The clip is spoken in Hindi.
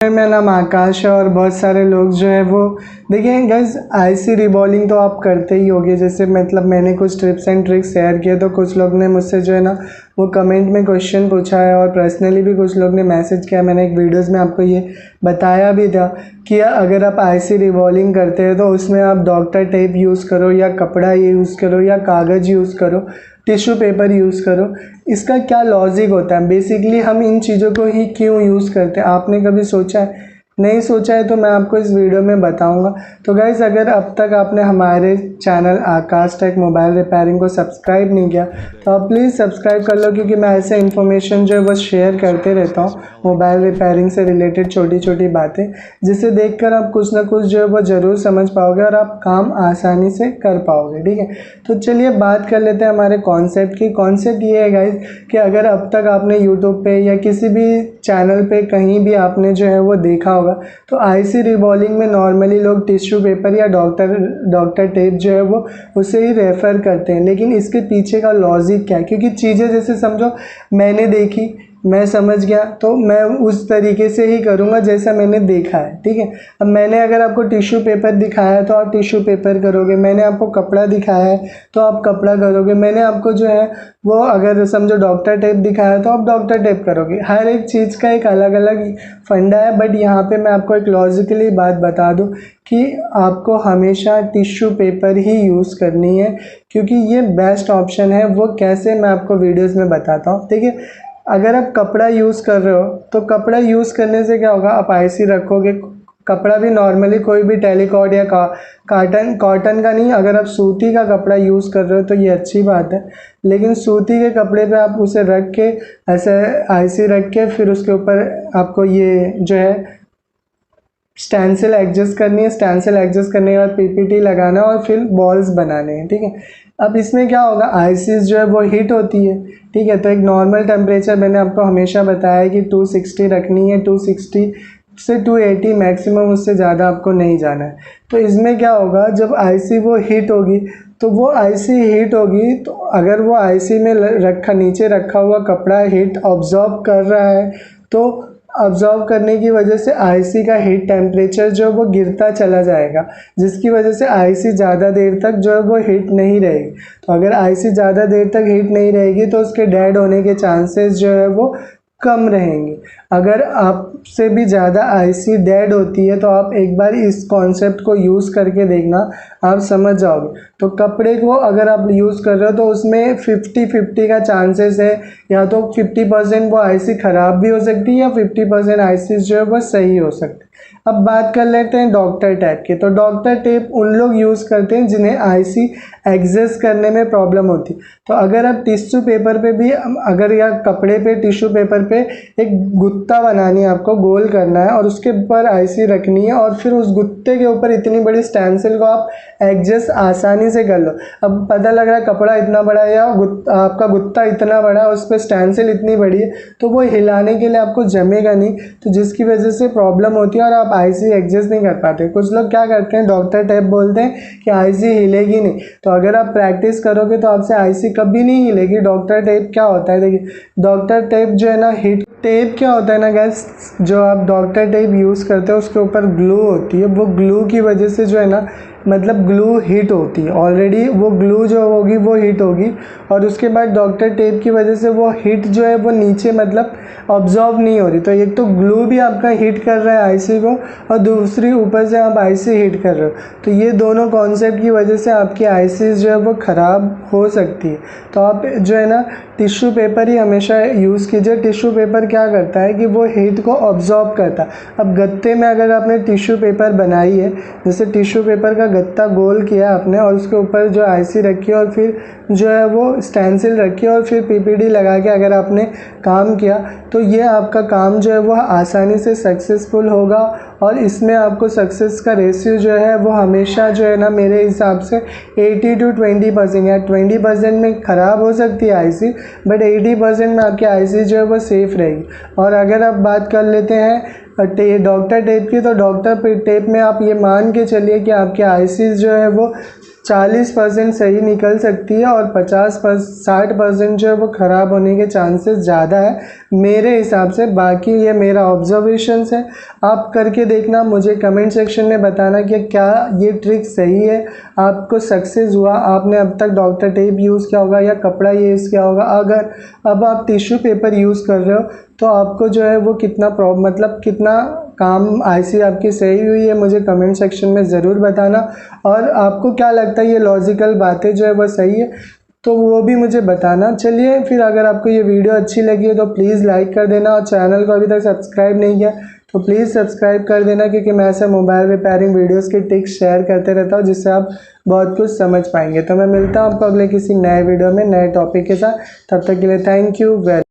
मेरा नाम आकाश है और बहुत सारे लोग जो है वो देखिए गाइस आईसी रिबॉलिंग तो आप करते ही होगे। जैसे मतलब मैंने कुछ टिप्स एंड ट्रिक्स शेयर किए तो कुछ लोग ने मुझसे जो है ना वो कमेंट में क्वेश्चन पूछा है और पर्सनली भी कुछ लोग ने मैसेज किया। मैंने एक वीडियोस में आपको ये बताया भी था कि अगर आप आईसी रिबॉलिंग करते हैं तो उसमें आप डॉक्टर टेप यूज़ करो या कपड़ा यूज़ करो या कागज़ यूज़ करो, टिश्यू पेपर यूज़ करो। इसका क्या लॉजिक होता है, बेसिकली हम इन चीज़ों को ही क्यों यूज़ करते हैं, आपने कभी सोचा है? नहीं सोचा है तो मैं आपको इस वीडियो में बताऊंगा। तो गाइज़ अगर अब तक आपने हमारे चैनल आकाश टेक मोबाइल रिपेयरिंग को सब्सक्राइब नहीं किया तो आप प्लीज़ सब्सक्राइब कर लो, क्योंकि मैं ऐसे इन्फॉर्मेशन जो है बस शेयर करते रहता हूँ मोबाइल रिपेयरिंग से रिलेटेड छोटी छोटी बातें, जिसे देखकर आप कुछ ना कुछ जो है वो ज़रूर समझ पाओगे और आप काम आसानी से कर पाओगे। ठीक है, तो चलिए बात कर लेते हैं हमारे कॉन्सेप्ट की। कॉन्सेप्ट ये है गाइज कि अगर अब तक आपने यूट्यूब पे या किसी भी चैनल पे कहीं भी आपने जो है वो देखा होगा तो आईसी रिबॉलिंग में नॉर्मली लोग टिश्यू पेपर या डॉक्टर टेप जो है वो उसे ही रेफ़र करते हैं। लेकिन इसके पीछे का लॉजिक क्या है, क्योंकि चीज़ें जैसे समझो मैंने देखी, मैं समझ गया तो मैं उस तरीके से ही करूँगा जैसा मैंने देखा है। ठीक है, अब मैंने अगर आपको टिश्यू पेपर दिखाया है तो आप टिश्यू पेपर करोगे, मैंने आपको कपड़ा दिखाया है तो आप कपड़ा करोगे, मैंने आपको जो है वो अगर समझो डॉक्टर टेप दिखाया है तो आप डॉक्टर टेप करोगे। हर एक चीज़ का एक अलग अलग फंडा है। बट यहाँ पे मैं आपको एक लॉजिकली बात बता दूँ कि आपको हमेशा टिश्यू पेपर ही यूज़ करनी है, क्योंकि ये बेस्ट ऑप्शन है। वो कैसे मैं आपको वीडियोज़ में बताता हूँ। ठीक है, अगर आप कपड़ा यूज़ कर रहे हो तो कपड़ा यूज़ करने से क्या होगा, आप आईसी रखोगे, कपड़ा भी नॉर्मली कोई भी टेलीकॉट या कॉटन का नहीं, अगर आप सूती का कपड़ा यूज़ कर रहे हो तो ये अच्छी बात है। लेकिन सूती के कपड़े पे आप उसे रख के ऐसे आईसी रख के फिर उसके ऊपर आपको ये जो है स्टैंसिल एडजस्ट करनी है। स्टैंसिल एडजस्ट करने के बाद पीपीटी लगाना है और फिर बॉल्स बनाने हैं। ठीक है, अब इसमें क्या होगा, आईसीस जो है वो हीट होती है। ठीक है, तो एक नॉर्मल टेम्परेचर मैंने आपको हमेशा बताया है कि 260 रखनी है, 260 से 280 मैक्सिमम, उससे ज़्यादा आपको नहीं जाना है। तो इसमें क्या होगा, जब आईसी वो हीट होगी तो वो आईसी हीट होगी तो अगर वो आईसी में नीचे रखा हुआ कपड़ा हीट ऑब्जॉर्ब कर रहा है तो ऑब्जॉर्व करने की वजह से आईसी का हीट टेम्परेचर जो है वो गिरता चला जाएगा, जिसकी वजह से आईसी ज़्यादा देर तक जो है वो हीट नहीं रहेगी। तो अगर आईसी ज़्यादा देर तक हीट नहीं रहेगी तो उसके डेड होने के चांसेस जो है वो कम रहेंगे। अगर आपसे भी ज़्यादा आईसी डेड होती है तो आप एक बार इस कॉन्सेप्ट को यूज़ करके देखना, आप समझ जाओगे। तो कपड़े को अगर आप यूज़ कर रहे हो तो उसमें 50-50 का चांसेस है, या तो 50% वो आईसी ख़राब भी हो सकती है या 50% आईसी जो है वो सही हो सकती है। अब बात कर लेते हैं डॉक्टर टेप की। तो डॉक्टर टेप उन लोग यूज़ करते हैं जिन्हें आईसी एडजस्ट करने में प्रॉब्लम होती। तो अगर आप टिश्यू पेपर पे भी अगर या कपड़े पे टिश्यू पेपर पे एक गुत्ता बनानी है, आपको गोल करना है और उसके ऊपर आईसी रखनी है और फिर उस गुत्ते के ऊपर इतनी बड़ी स्टैंसिल को आप एडजस्ट आसानी से कर लो। अब पता लग रहा है कपड़ा इतना बड़ा है या आपका गुत्ता इतना बड़ा है, उस पर स्टैंसिल इतनी बड़ी है तो वो हिलाने के लिए आपको जमेगा नहीं, तो जिसकी वजह से प्रॉब्लम होती है और आप आईसी एडजस्ट नहीं कर पाते। कुछ लोग क्या करते हैं, डॉक्टर टेप बोलते हैं कि आईसी हिलेगी नहीं, तो अगर आप प्रैक्टिस करोगे तो आपसे आईसी कभी नहीं हिलेगी। डॉक्टर टेप क्या होता है, देखिए डॉक्टर टेप जो है ना, हीट टेप क्या होता है ना गैस, जो आप डॉक्टर टेप यूज़ करते हो उसके ऊपर ग्लू होती है, वो ग्लू की वजह से जो है ना, मतलब ग्लू हीट होती है ऑलरेडी, वो ग्लू जो होगी वो हीट होगी और उसके बाद डॉक्टर टेप की वजह से वो हीट जो है वो नीचे मतलब ऑब्जॉर्व नहीं हो रही। तो एक तो ग्लू भी आपका हीट कर रहा है आईसी को और दूसरी ऊपर से आप आईसी हीट कर रहे हो, तो ये दोनों कॉन्सेप्ट की वजह से आपकी आईसी जो है वो ख़राब हो सकती है। तो आप जो है ना टिश्यू पेपर ही हमेशा यूज़ कीजिए। टिश्यू पेपर क्या करता है कि वो हीट को ऑब्जॉर्ब करता है। अब गत्ते में अगर आपने टिश्यू पेपर बनाई है, जैसे टिश्यू पेपर का गत्ता गोल किया आपने और उसके ऊपर जो आईसी रखी और फिर जो है वो स्टैंसिल रखी और फिर पीपीडी लगा के अगर आपने काम किया तो ये आपका काम जो है वो आसानी से सक्सेसफुल होगा। और इसमें आपको सक्सेस का रेशियो जो है वो हमेशा जो है ना, मेरे हिसाब से 80 to 20%, या 20% में ख़राब हो सकती है आईसी, बट 80% में आपकी आईसी जो है वो सेफ़ रहेगी। और अगर आप बात कर लेते हैं डॉक्टर टेप की, तो डॉक्टर टेप में आप ये मान के चलिए कि आपके आईसी जो है वो 40% सही निकल सकती है और 60% जो है वो ख़राब होने के चांसेस ज़्यादा है मेरे हिसाब से। बाकी ये मेरा ऑब्जर्वेशंस है, आप करके देखना, मुझे कमेंट सेक्शन में बताना कि क्या ये ट्रिक सही है, आपको सक्सेस हुआ, आपने अब तक डॉक्टर टेप यूज़ किया होगा या कपड़ा यूज़ किया होगा। अगर अब आप टिश्यू पेपर यूज़ कर रहे हो तो आपको जो है वो कितना मतलब कितना काम आईसी आपकी सही हुई है, मुझे कमेंट सेक्शन में ज़रूर बताना। और आपको क्या लगता है ये लॉजिकल बातें जो है वो सही है तो वो भी मुझे बताना। चलिए फिर, अगर आपको ये वीडियो अच्छी लगी है तो प्लीज़ लाइक कर देना, और चैनल को अभी तक सब्सक्राइब नहीं किया तो प्लीज़ सब्सक्राइब कर देना, क्योंकि मैं ऐसे मोबाइल रिपेयरिंग वीडियोस की टिप्स शेयर करते रहता हूँ जिससे आप बहुत कुछ समझ पाएंगे। तो मैं मिलता हूँ आपको अगले किसी नए वीडियो में नए टॉपिक के साथ। तब तक के लिए थैंक यू वेरी